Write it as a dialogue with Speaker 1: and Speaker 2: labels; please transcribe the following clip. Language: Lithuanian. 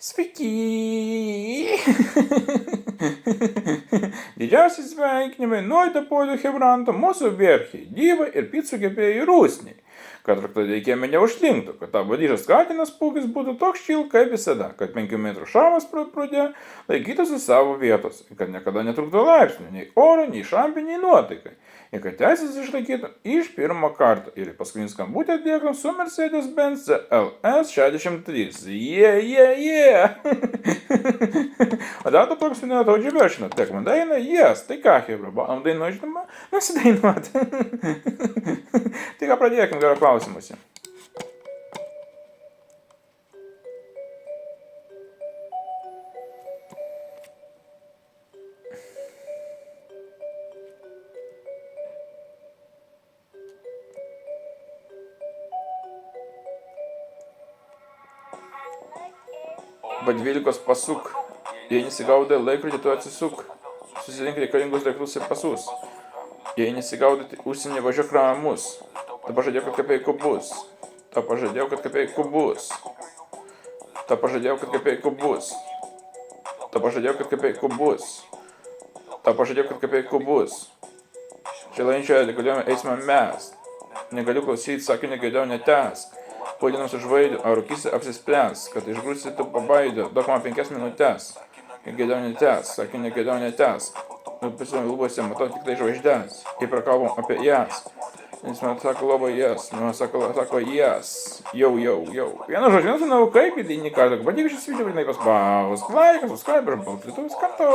Speaker 1: Sveiki! Didžiausi sveikinimai nuo Depoilio Hebranto, mūsų verchiai, dyvai ir picų kepėjai rusniai. Kad raktadėkėme neužlinktų, kad tavo dyžas katinas pūkis būtų toks šil kaip visada, kad 5 metrų šamas prūdė laikytųsi savo vietos, kad niekada netrukdo laipsnių, nei oro, nei šampių, nei nuotaikai, ir kad teisės išlaikytų iš pirmo karto ir paskutinį skambutį atliekam su Mercedes-Benz CLS 63. O dar to paskutiniu taudžiu veršinu, tiek man daina, tai ką, hebra, banom dainuoju, žinoma, nusidainuoti. Tai ką pradėkim, gerą klausimuose. Po 12 pasuk. Jei nesigaudai laikrodį, tu atsisuk. Susirink reikalingus daiktus ir pasus. Jei nesigaudai, tai užsienį važiuok ramus. Ta pažadėjau, kad kapeikų bus. Ta pažadėjau, kad kapeikų bus. Ta pažadėjau, kad kapeikų bus. Ta pažadėjau, kad kapeikų bus. Ta pažadėjau, kad kapeikų bus. Šilainčioje galėjome eismą mes. Negaliu klausyti, sakė, negalėjau netęsk. Pūdinams užvaidų, ar rūkysi apsispręs, kad išgrūsi tu pabaidų, duok man 5 minutės. Negalėjau netęsk, sakė, negalėjau netęsk. Nupisau lūbose, matau tik tai žvaigždės. Ir prakalbom apie jas. Jis man sako labai jas, man sako jas. Jau. Vienu žodžiu, nežinau, kaip įdėinį kartą. Bandyk šis video, vadinai paspaus. Laikas, subscribe ir baltrytus kartu.